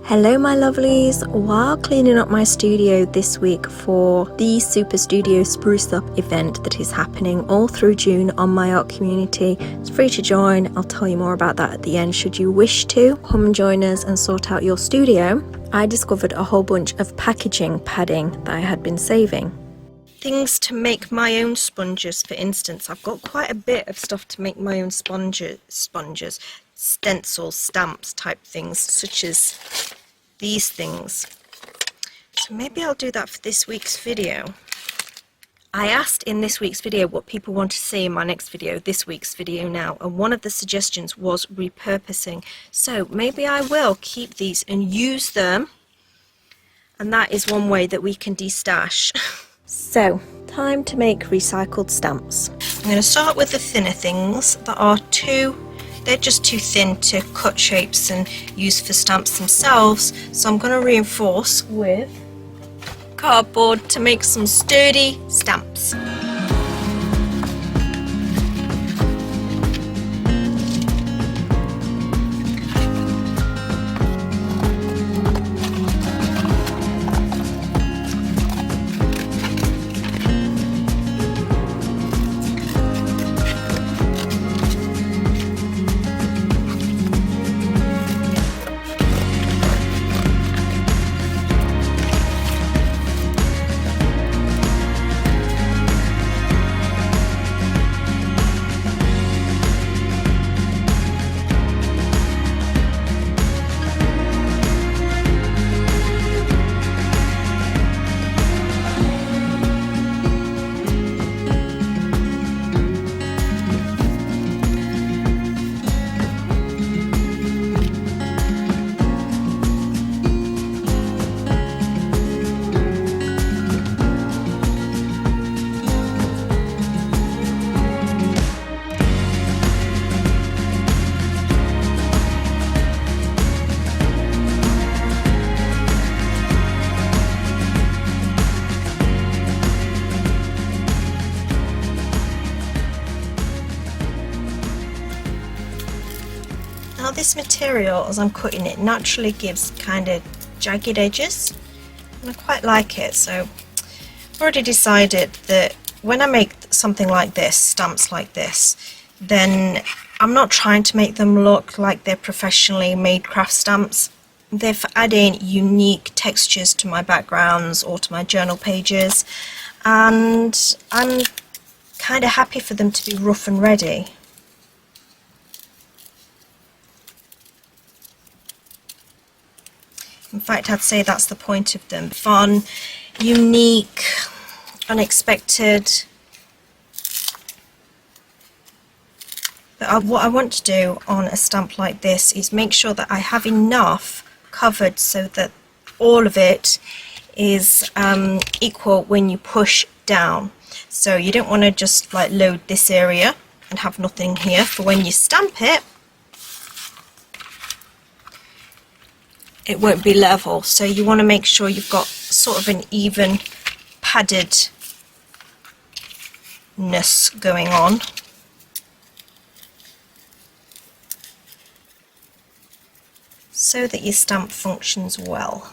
Hello my lovelies, while cleaning up my studio this week for the Super Studio Spruce Up event that is happening all through June on my art community. It's free to join, I'll tell you more about that at the end should you wish to. Come and join us and sort out your studio. I discovered a whole bunch of packaging padding that I had been saving. Things to make my own sponges, for instance. I've got quite a bit of stuff to make my own sponges, stencils, stamps type things, such as these things. So maybe I'll do that for this week's video. I asked in this week's video what people want to see in my next video, this week's video now, and one of the suggestions was repurposing. So maybe I will keep these and use them, and that is one way that we can destash. So, time to make recycled stamps. I'm going to start with the thinner things that are they're just too thin to cut shapes and use for stamps themselves. So I'm going to reinforce with cardboard to make some sturdy stamps. Now this material, as I'm cutting it, naturally gives kind of jagged edges, and I quite like it. So I've already decided that when I make something like this, stamps like this, then I'm not trying to make them look like they're professionally made craft stamps. They're for adding unique textures to my backgrounds or to my journal pages, and I'm kind of happy for them to be rough and ready. In fact, I'd say that's the point of them. Fun, unique, unexpected. But what I want to do on a stamp like this is make sure that I have enough covered so that all of it is equal when you push down. So you don't want to just like load this area and have nothing here for when you stamp it. It won't be level, so you want to make sure you've got sort of an even paddedness going on. So that your stamp functions well.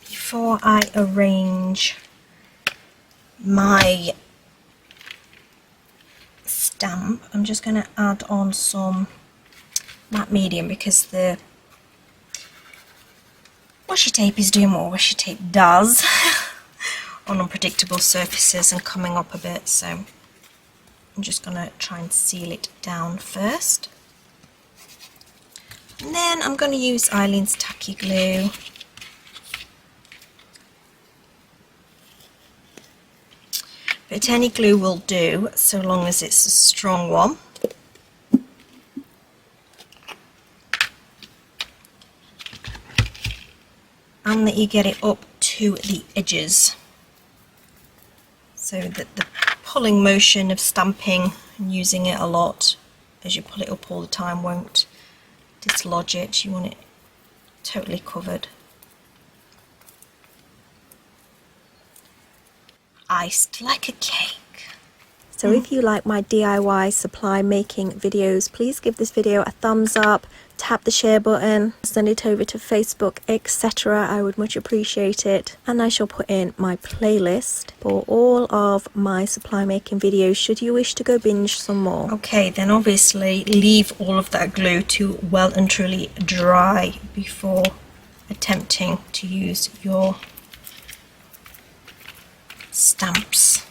Before I arrange my stamp, I'm just going to add on some matte medium because the washi tape is doing what washi tape does on unpredictable surfaces and coming up a bit, so I'm just going to try and seal it down first. And then I'm going to use Eileen's tacky glue. But any glue will do, so long as it's a strong one. And that you get it up to the edges, so that the pulling motion of stamping and using it a lot as you pull it up all the time won't dislodge it. You want it totally covered. Iced like a cake. So if you like my DIY supply making videos, please give this video a thumbs up, tap the share button, send it over to Facebook, etc. I would much appreciate it. And I shall put in my playlist for all of my supply making videos should you wish to go binge some more. Okay, then obviously leave all of that glue to well and truly dry before attempting to use your stamps.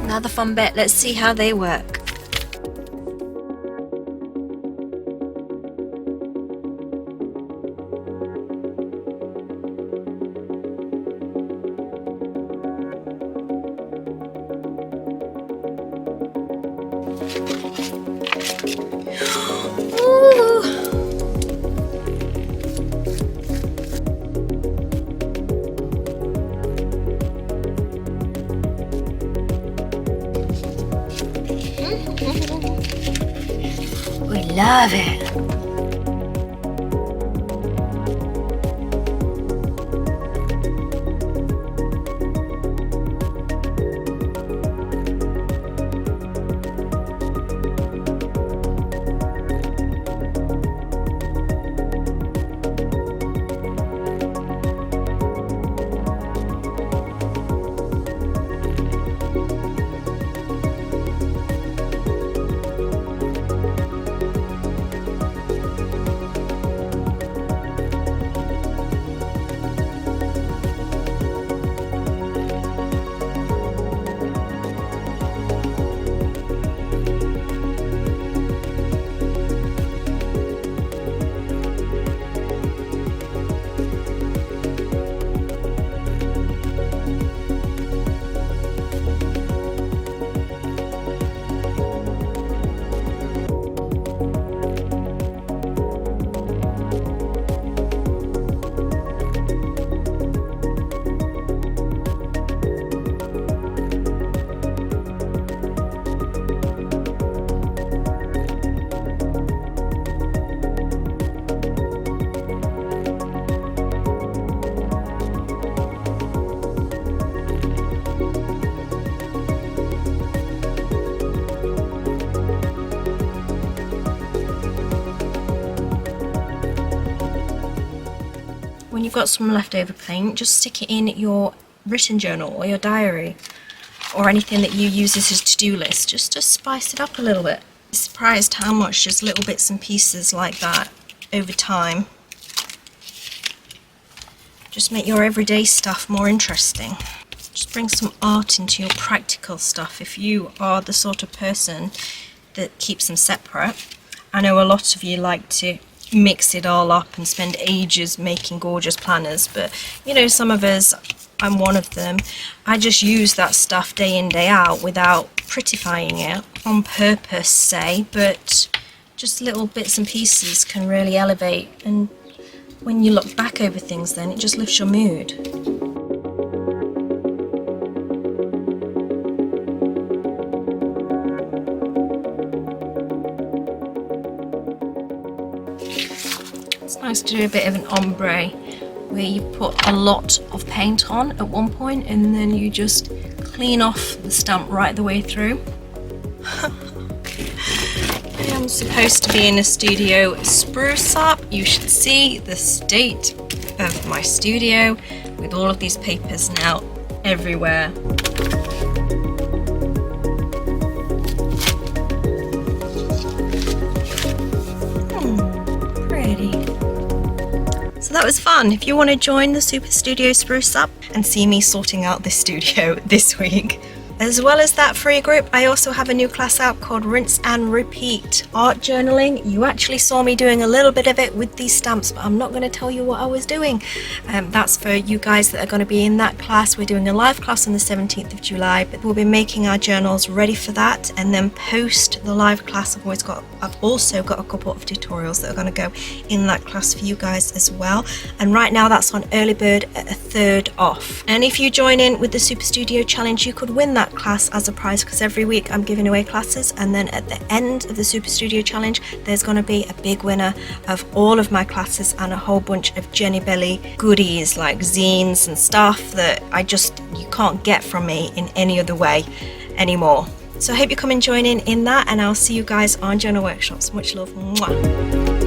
Now the fun bit, let's see how they work. We love it. When you've got some leftover paint, just stick it in your written journal or your diary or anything that you use as a to-do list, just to spice it up a little bit. I'm surprised how much just little bits and pieces like that over time just make your everyday stuff more interesting. Just bring some art into your practical stuff if you are the sort of person that keeps them separate. I know a lot of you like to mix it all up and spend ages making gorgeous planners, but you know, some of us, I'm one of them, I just use that stuff day in day out without prettifying it on purpose, say, but just little bits and pieces can really elevate, and when you look back over things then it just lifts your mood. It's nice to do a bit of an ombre where you put a lot of paint on at one point and then you just clean off the stamp right the way through. I am supposed to be in a studio spruce up. You should see the state of my studio with all of these papers now everywhere. Pretty. So that was fun. If you want to join the Super Studio Spruce Up and see me sorting out this studio this week. As well as that free group, I also have a new class out called Rinse and Repeat Art Journaling. You actually saw me doing a little bit of it with these stamps, but I'm not going to tell you what I was doing. That's for you guys that are going to be in that class. We're doing a live class on the 17th of July, but we'll be making our journals ready for that, and then post the live class I've also got a couple of tutorials that are going to go in that class for you guys as well. And right now that's on early bird at a third off. And if you join in with the Super Studio Challenge, you could win that class as a prize, because every week I'm giving away classes, and then at the end of the Super Studio Challenge there's going to be a big winner of all of my classes and a whole bunch of Jenny Belly goodies like zines and stuff that you can't get from me in any other way anymore. So I hope you come and join in that, and I'll see you guys on journal workshops. Much love. Mwah.